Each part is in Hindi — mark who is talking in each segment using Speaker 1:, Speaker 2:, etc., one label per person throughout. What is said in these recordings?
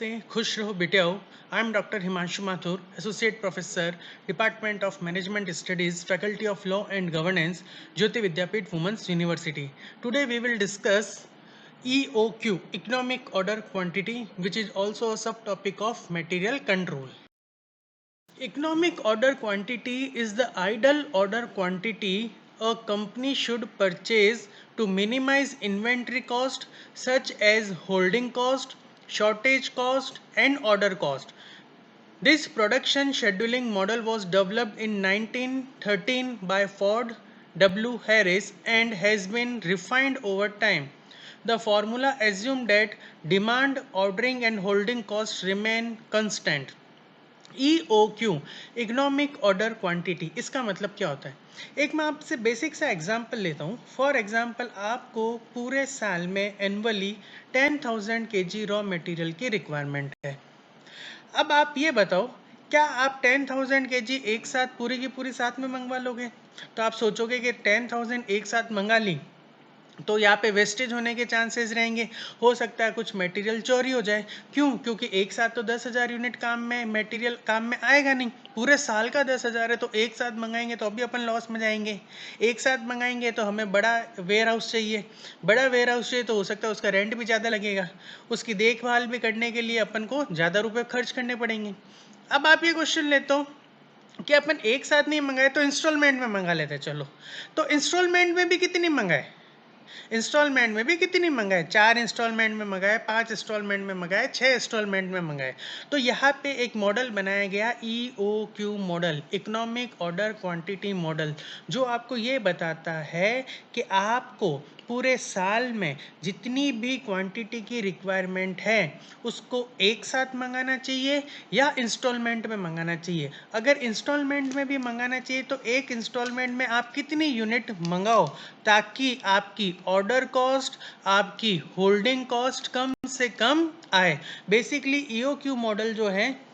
Speaker 1: नमस्ते, खुश रहो बेटियाओ। I am doctor Himanshu Mathur, associate professor, department of management studies, faculty of law and governance, Jyoti Vidyapeeth women's university. Today we will discuss EOQ, Economic Order Quantity, which is also a subtopic of material control. Economic order quantity is the ideal order quantity a company should purchase to minimize inventory cost such as holding cost, shortage cost and order cost. This production scheduling model was developed in 1913 by Ford W. Harris and has been refined over time. The formula assumed that demand, ordering and holding costs remain constant. EOQ, economic order quantity, इसका मतलब क्या होता है? एक मैं आपसे बेसिक सा एग्जांपल लेता हूँ. फॉर एग्जांपल आपको पूरे साल में एनुअली 10,000 kg रॉ मटेरियल की रिक्वायरमेंट है. अब आप ये बताओ, क्या आप 10,000 kg एक साथ पूरी की पूरी साथ में मंगवा लोगे? तो आप सोचोगे कि 10,000 एक साथ मंगा ली तो यहाँ पे वेस्टेज होने के चांसेस रहेंगे, हो सकता है कुछ मटेरियल चोरी हो जाए. क्यों? क्योंकि एक साथ तो 10,000 यूनिट काम में मटेरियल काम में आएगा नहीं. पूरे साल का 10,000 है तो एक साथ मंगाएंगे तो अभी अपन लॉस में जाएंगे. एक साथ मंगाएंगे तो हमें बड़ा वेयर हाउस चाहिए. बड़ा वेयर हाउस चाहिए तो हो सकता है उसका रेंट भी ज़्यादा लगेगा. उसकी देखभाल भी करने के लिए अपन को ज़्यादा रुपये खर्च करने पड़ेंगे. अब आप ये क्वेश्चन लेते हो कि अपन एक साथ नहीं मंगाए तो इंस्टॉलमेंट में मंगा लेते हैं. चलो, तो इंस्टॉलमेंट में भी कितनी मंगाए? इंस्टॉलमेंट में भी कितनी मंगाए? 4 इंस्टॉलमेंट में मंगाए, 5 इंस्टॉलमेंट में मंगाए, 6 इंस्टॉलमेंट में मंगाए. तो यहाँ पे एक मॉडल बनाया गया EOQ model, economic order quantity model, जो आपको ये बताता है कि आपको पूरे साल में जितनी भी क्वांटिटी की रिक्वायरमेंट है उसको एक साथ मंगाना चाहिए या इंस्टॉलमेंट में मंगाना चाहिए. अगर इंस्टॉलमेंट में भी मंगाना चाहिए तो एक इंस्टॉलमेंट में आप कितनी यूनिट मंगाओ ताकि आपकी ऑर्डर कॉस्ट, आपकी होल्डिंग कॉस्ट कम से कम आए. बेसिकली EOQ मॉडल जो है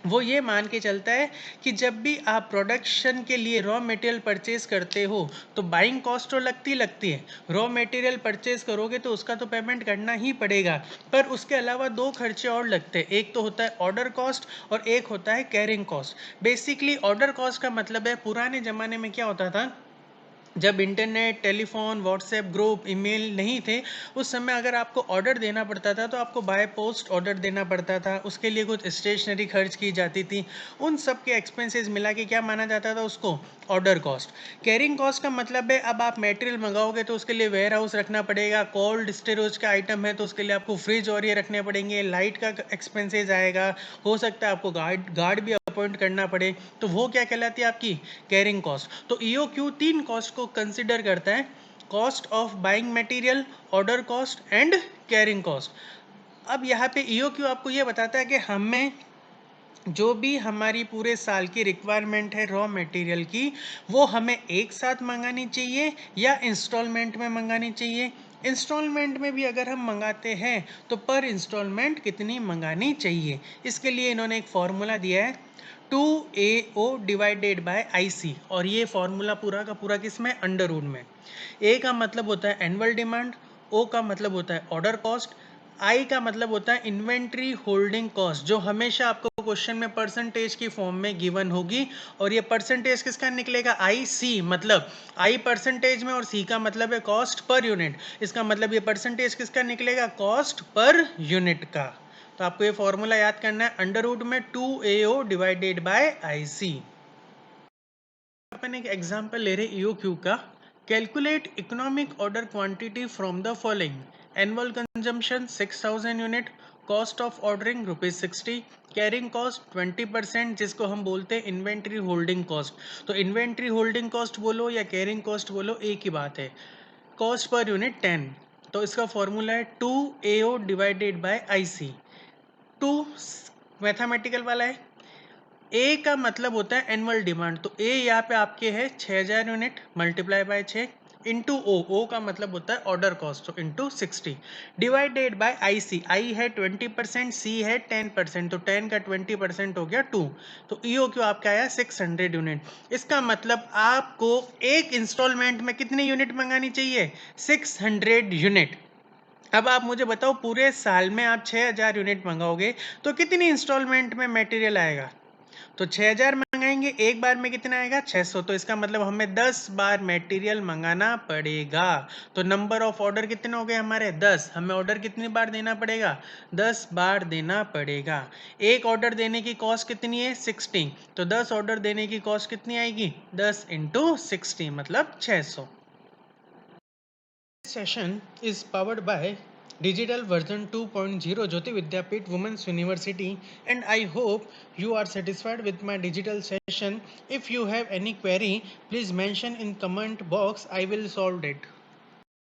Speaker 1: वो ये मान के चलता है कि जब भी आप प्रोडक्शन के लिए रॉ मटेरियल परचेज करते हो तो बाइंग कॉस्ट तो लगती है. रॉ मटेरियल परचेज करोगे तो उसका तो पेमेंट करना ही पड़ेगा, पर उसके अलावा 2 खर्चे और लगते हैं. एक तो होता है ऑर्डर कॉस्ट और एक होता है carrying cost. Basically order cost का मतलब है, पुराने ज़माने में क्या होता था, जब internet, telephone, WhatsApp group, email नहीं थे, उस समय अगर आपको ऑर्डर देना पड़ता था तो आपको बाय पोस्ट ऑर्डर देना पड़ता था. उसके लिए कुछ स्टेशनरी खर्च की जाती थी. उन सब के एक्सपेंसेस मिला के क्या माना जाता था? उसको ऑर्डर कॉस्ट. कैरिंग कॉस्ट का मतलब है, अब आप मटेरियल मंगाओगे तो उसके लिए वेयर हाउस रखना पड़ेगा. कोल्ड स्टोरेज का आइटम है तो उसके लिए आपको फ्रिज और ये रखने पड़ेंगे. लाइट का एक्सपेंसेस आएगा. हो सकता है आपको गार्ड भी अपॉइंट करना पड़े. तो वो क्या कहलाती है? आपकी कैरिंग कॉस्ट. तो EOQ 3 कॉस्ट को कंसिडर करता है: cost of buying material, order cost and carrying cost. अब यहाँ पे EOQ आपको ये बताता है कि हमें जो भी हमारी पूरे साल की रिक्वायरमेंट है रॉ मटेरियल की, वो हमें एक साथ मंगानी चाहिए या इंस्टॉलमेंट में मंगानी चाहिए. इंस्टॉलमेंट में भी अगर हम मंगाते हैं तो पर इंस्टॉलमेंट कितनी मंगानी चाहिए, इसके लिए इन्होंने एक फॉर्मूला दिया है 2AO डिवाइडेड बाय IC. और ये फॉर्मूला पूरा का पूरा किस में? अंडर रूट में. A का मतलब होता है एनुअल डिमांड, O का मतलब होता है ऑर्डर कॉस्ट, आई का मतलब होता है इन्वेंट्री होल्डिंग कॉस्ट, जो हमेशा आपको क्वेश्चन में परसेंटेज की फॉर्म में गिवन होगी. और ये परसेंटेज किसका निकलेगा? IC. मतलब I परसेंटेज में और C का मतलब है कॉस्ट पर यूनिट. इसका मतलब ये परसेंटेज किसका निकलेगा? कॉस्ट पर यूनिट का. तो आपको ये फॉर्मूला याद करना है, अंडर रूट में 2AO डिवाइडेड बाय IC. अपन एक एग्जांपल ले रहे EOQ का. Calculate economic order quantity from the following: annual consumption 6,000 unit, cost of ordering ₹60, carrying cost 20%, जिसको हम बोलते हैं इन्वेंट्री होल्डिंग कॉस्ट. तो इन्वेंट्री होल्डिंग कॉस्ट बोलो या कैरिंग कॉस्ट बोलो, एक ही बात है. Cost per unit 10. तो इसका फॉर्मूला है 2AO divided by IC. 2 mathematical वाला है. ए का मतलब होता है एनुअल डिमांड. तो ए यहाँ पे आपके है 6,000 unit multiply by 6 into O का मतलब होता है ऑर्डर कॉस्ट, तो into 60 divided by IC. I है 20%, C है 10%, तो 10 का 20% हो गया 2. तो EOQ आपका आया 600 यूनिट. इसका मतलब आपको एक इंस्टॉलमेंट में कितनी यूनिट मंगानी चाहिए? 600 यूनिट. अब आप मुझे बताओ पूरे साल में आप 6000 यूनिट मंगाओगे तो कितनी इंस्टॉलमेंट में मटेरियल आएगा? तो 6000 मंगाएंगे, एक बार में कितना आएगा? 600। तो इसका मतलब हमें 10 बार मटेरियल मंगाना पड़ेगा। तो नंबर ऑफ ऑर्डर कितने हो गए हमारे? 10। हमें ऑर्डर कितनी बार देना पड़ेगा? 10 बार देना पड़ेगा। एक ऑर्डर देने की कॉस्ट कितनी है? 60। तो 10 ऑर्डर देने की कॉस्ट कितनी आएगी? 10 इंटू 60 मतलब 600। This session is powered by Digital Version 2.0 Jyoti Vidyapeeth Women's University, and I hope you are satisfied with my digital session. If you have any query, please mention in comment box. I will solve it.